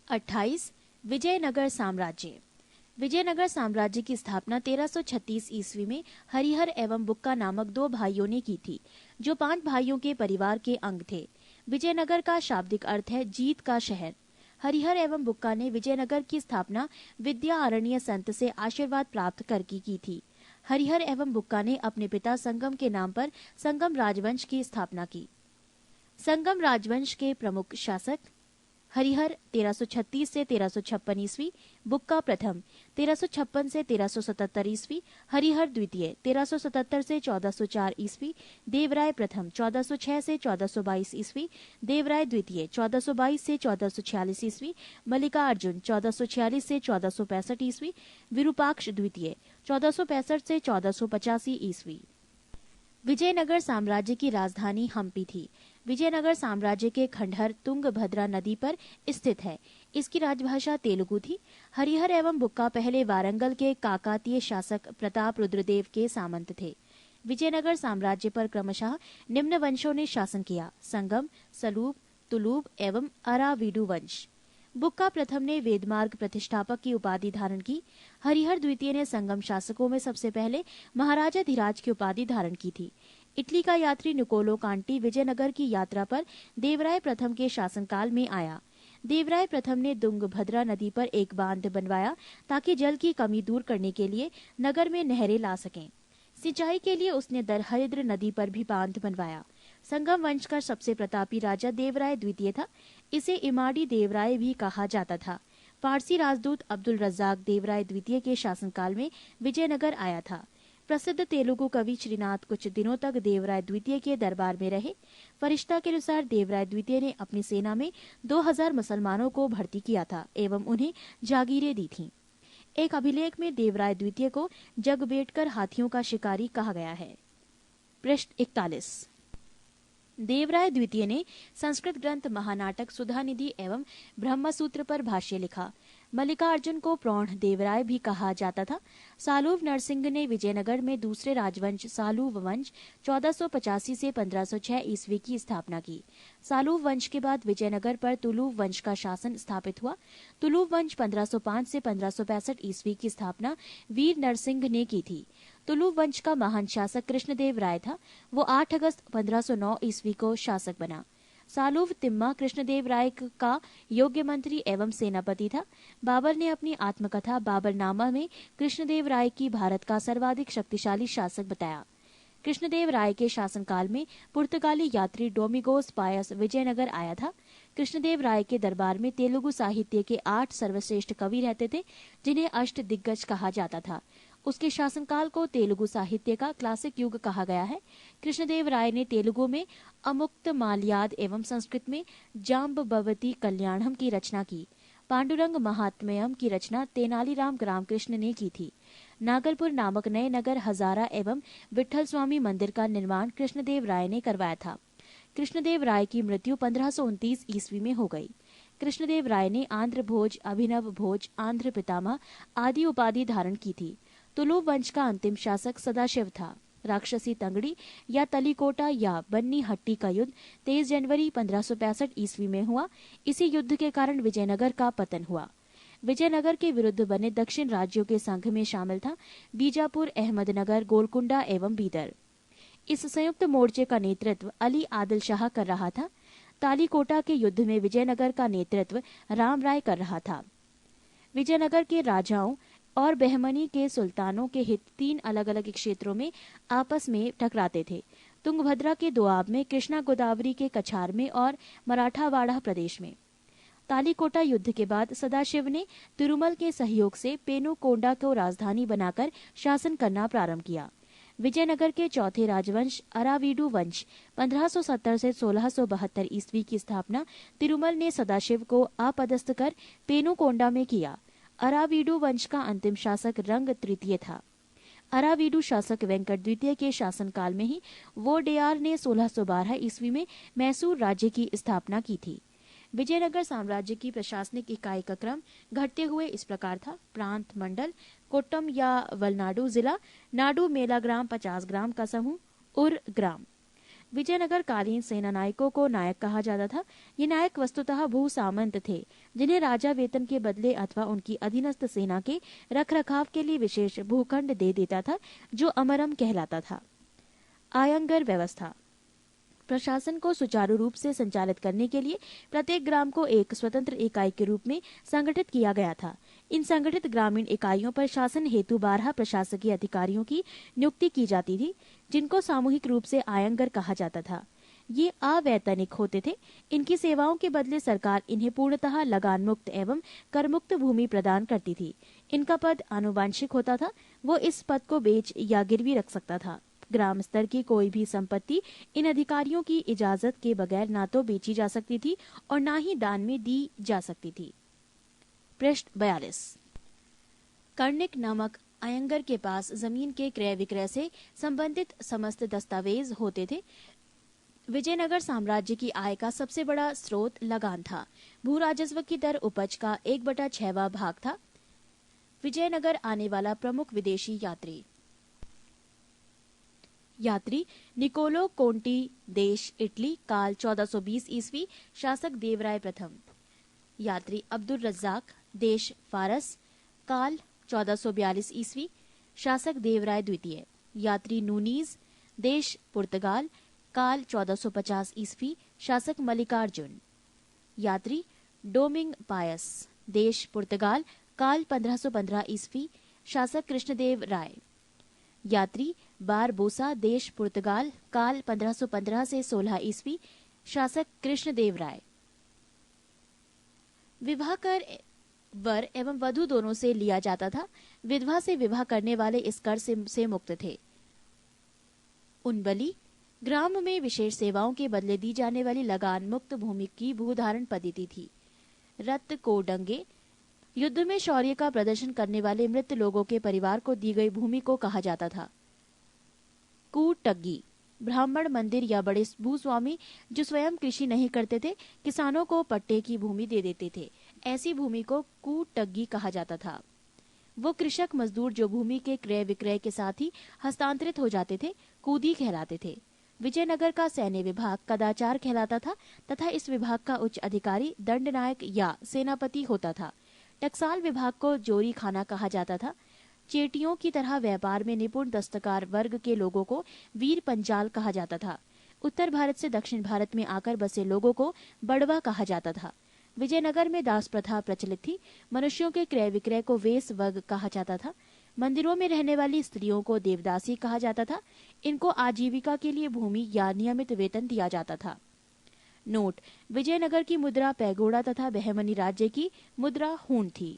28 विजयनगर साम्राज्य। विजयनगर साम्राज्य की स्थापना 1336 ईस्वी में हरिहर एवं बुक्का नामक दो भाइयों ने की थी, जो 5 भाइयों के परिवार के अंग थे। विजयनगर का शाब्दिक अर्थ है जीत का शहर। हरिहर एवं बुक्का ने विजयनगर की स्थापना विद्यारण्य संत से आशीर्वाद प्राप्त करके की थी। हरिहर एवं बुक्का ने अपने पिता संगम के नाम पर संगम राजवंश की स्थापना की। संगम राजवंश के प्रमुख शासक हरिहर 1336 से 1356 ईस्वी, बुक्का प्रथम 1356 से 1377 ईस्वी, हरिहर द्वितीय 1377 से 1404 ईस्वी, देवराय प्रथम 1406 से 1422 ईस्वी, देवराय द्वितीय 1422 से 1446 ईस्वी, मल्लिकार्जुन 1446 से 1465 ईस्वी, विरूपाक्ष द्वितीय 1465 से 1485 ईस्वी। विजयनगर साम्राज्य की राजधानी हम्पी थी। विजयनगर साम्राज्य के खंडहर तुंगभद्रा नदी पर स्थित है। इसकी राजभाषा तेलुगु थी। हरिहर एवं बुक्का पहले वारंगल के काकातीय शासक प्रताप रुद्रदेव के सामंत थे। विजयनगर साम्राज्य पर क्रमशः निम्न वंशों ने शासन किया: संगम, सलूब, तुलूब एवं अराविडु वंश। बुक्का प्रथम ने वेदमार्ग प्रतिष्ठापक की उपाधि धारण की। हरिहर द्वितीय ने संगम शासकों में सबसे पहले महाराजा धीराज की उपाधि धारण की थी। इटली का यात्री निकोलो कांटी विजयनगर की यात्रा पर देवराय प्रथम के शासनकाल में आया। देवराय प्रथम ने तुंगभद्रा नदी पर एक बांध बनवाया ताकि जल की कमी दूर करने के लिए नगर में नहरें ला सकें। सिंचाई के लिए उसने दरहरिद्र नदी पर भी बांध बनवाया। संगम वंश का सबसे प्रतापी राजा देवराय द्वितीय था। इसे इमाड़ी देवराय भी कहा जाता था। फारसी राजदूत अब्दुल रज्जाक देवराय द्वितीय के शासनकाल में विजयनगर आया था। प्रसिद्ध तेलुगु कवि श्रीनाथ कुछ दिनों तक देवराय द्वितीय के दरबार में रहे। फरिश्ता के अनुसार देवराय द्वितीय ने अपनी सेना में 2000 मुसलमानों को भर्ती किया था एवं उन्हें जागीरें दी थीं। एक अभिलेख में देवराय द्वितीय को जगबेटकर हाथियों का शिकारी कहा गया है। पृष्ठ 41। देवराय द्वितीय ने संस्कृत ग्रंथ महानाटक सुधानिधि एवं ब्रह्मसूत्र पर भाष्य लिखा। मल्लिकार्जुन को प्रौढ़ देवराय भी कहा जाता था। सालूव नरसिंह ने विजयनगर में दूसरे राजवंश सालूव वंश 1485 से 1506 ईस्वी की स्थापना की। सालूव वंश के बाद विजयनगर पर तुलुव वंश का शासन स्थापित हुआ। तुलुव वंश 1505 से 1565 ईस्वी की स्थापना वीर नरसिंह ने की थी। तुलुव वंश का महान शासक कृष्णदेव राय था। वो 8 अगस्त 1509 ईस्वी को शासक बना। सालूव तिम्मा कृष्णदेव राय का योग्य मंत्री एवं सेनापति था। बाबर ने अपनी आत्मकथा बाबरनामा में कृष्णदेव राय की भारत का सर्वाधिक शक्तिशाली शासक बताया। कृष्णदेव राय के शासनकाल में पुर्तगाली यात्री डोमिगोस पायस विजयनगर आया था। कृष्णदेव राय के दरबार में तेलुगु साहित्य के 8 सर्वश्रेष्ठ कवि रहते थे, जिन्हें अष्ट दिग्गज कहा जाता था। उसके शासनकाल को तेलुगु साहित्य का क्लासिक युग कहा गया है। कृष्णदेव राय ने तेलुगु में अमुक्त माल्याद एवं संस्कृत में जाम्बवती कल्याणम की रचना की। पांडुरंग महात्म्यम की रचना तेनालीराम रामकृष्ण ने की थी। नागलपुर नामक नए नगर हजारा एवं विठल स्वामी मंदिर का निर्माण कृष्णदेव राय ने करवाया था। कृष्णदेव राय की मृत्यु 1529 ईस्वी में हो गई। कृष्णदेव राय ने आंध्र भोज, अभिनव भोज, आंध्र पितामह आदि उपाधि धारण की थी। तुलुव वंश का अंतिम शासक सदाशिव था। राक्षसी तंगड़ी या तलीकोटा या बन्नी हट्टी का युद्ध 23 जनवरी 1565 ईस्वी में हुआ। इसी युद्ध के कारण विजयनगर का पतन हुआ। विजयनगर के विरुद्ध बने दक्षिण राज्यों के संघ में शामिल था बीजापुर, अहमदनगर, गोलकुंडा एवं बीदर। इस संयुक्त मोर्चे का नेतृत्व अली आदिल शाह कर रहा था। तालीकोटा के युद्ध में विजयनगर का नेतृत्व राम राय कर रहा था। विजयनगर के राजाओं और बहमनी के सुल्तानों के हित 3 अलग अलग क्षेत्रों में आपस में टकराते थे। तुंगभद्रा के दोआब में, कृष्णा गोदावरी के कछार में और मराठावाड़ा प्रदेश में। तालीकोटा युद्ध के बाद सदाशिव ने तिरुमल के सहयोग से पेनुकोंडा को राजधानी बनाकर शासन करना प्रारंभ किया। विजयनगर के चौथे राजवंश अराविडु वंश 1570 से 1672 ईस्वी की स्थापना तिरुमल ने सदाशिव को अपदस्थ कर पेनुकोंडा में किया। अराविडु वंश का अंतिम शासक रंग तृतीय था। अराविडु शासक वेंकट द्वितीय के शासनकाल में ही वोडेयार ने 1612 ईस्वी में मैसूर राज्य की स्थापना की थी। विजयनगर साम्राज्य की प्रशासनिक इकाई का क्रम घटते हुए इस प्रकार था: प्रांत मंडल, कोट्टम या वलनाडु जिला, नाडु मेला ग्राम 50 ग्राम का समूह, उर ग्राम। विजयनगर कालीन सेना नायकों को नायक कहा जाता था। ये नायक वस्तुतः भू सामंत थे, जिन्हें राजा वेतन के बदले अथवा उनकी अधीनस्थ सेना के रखरखाव के लिए विशेष भूखंड दे देता था, जो अमरम कहलाता था। आयंगर व्यवस्था। प्रशासन को सुचारू रूप से संचालित करने के लिए प्रत्येक ग्राम को एक स्वतंत्र इकाई के रूप में संगठित किया गया था। इन संगठित ग्रामीण इकाइयों पर शासन हेतु 12 प्रशासकीय अधिकारियों की नियुक्ति की जाती थी, जिनको सामूहिक रूप से आयंगर कहा जाता था। ये अवैतनिक होते थे। इनकी सेवाओं के बदले सरकार इन्हें पूर्णतः लगान मुक्त एवं कर मुक्त भूमि प्रदान करती थी। इनका पद आनुवांशिक होता था। वो इस पद को बेच या गिरवी रख सकता था। ग्राम स्तर की कोई भी संपत्ति इन अधिकारियों की इजाजत के बगैर ना तो बेची जा सकती थी और ना ही दान में दी जा सकती थी। पृष्ठ 42। कर्णिक नामक अयंगर के पास जमीन के क्रय विक्रय से संबंधित समस्त दस्तावेज होते थे। विजयनगर साम्राज्य की आय का सबसे बड़ा स्रोत लगान था। भू राजस्व की दर उपज का 1/6वां भाग था। विजयनगर आने वाला प्रमुख विदेशी यात्री निकोलो कोंटी, देश इटली, काल 1420 ईस्वी, शासक देवराय प्रथम। यात्री अब्दुल रज्जाक, देश फारस, काल 1442 ईस्वी, शासक देवराय द्वितीय। यात्री नूनीज, देश पुर्तगाल, काल 1450 ईस्वी, शासक मल्लिकार्जुन। यात्री डोमिंग पायस, देश पुर्तगाल, काल 1515 ईस्वी, शासक कृष्णदेव राय। यात्री बारबोसा, देश पुर्तगाल, काल 1515 से 16 ईस्वी, शासक कृष्णदेव राय। विवाह कर वर एवं वधू दोनों से लिया जाता था। विधवा से विवाह करने वाले इस कर से मुक्त थे। उनबली ग्राम में विशेष सेवाओं के बदले दी जाने वाली लगान मुक्त भूमि की भूधारण पद्धति थी। रत को डंगे, युद्ध में शौर्य का प्रदर्शन करने वाले मृत लोगों के परिवार को दी गई भूमि को कहा जाता था। कूटग्गी, ब्राह्मण, मंदिर या बड़े भूस्वामी जो स्वयं कृषि नहीं करते थे, किसानों को पट्टे की भूमि दे देते थे। ऐसी भूमि को कूटग्गी कहा जाता था। वो कृषक मजदूर जो भूमि के क्रय विक्रय के साथ ही हस्तांतरित हो जाते थे, कूदी कहलाते थे। विजयनगर का सैन्य विभाग कदाचार कहलाता था तथा इस विभाग का उच्च अधिकारी दंडनायक या सेनापति होता था। टकसाल विभाग को जोरी खाना कहा जाता था। चेटियों की तरह व्यापार में निपुण दस्तकार वर्ग के लोगों को वीर पंचाल कहा जाता था। उत्तर भारत से दक्षिण भारत में आकर बसे लोगों को बड़वा कहा जाता था। विजयनगर में दास प्रथा प्रचलित थी। मनुष्यों के क्रय विक्रय को वेस वर्ग कहा जाता था। मंदिरों में रहने वाली स्त्रियों को देवदासी कहा जाता था। इनको आजीविका के लिए भूमि या नियमित वेतन दिया जाता था। नोट: विजयनगर की मुद्रा पैगोड़ा तथा बहमनी राज्य की मुद्रा हून थी।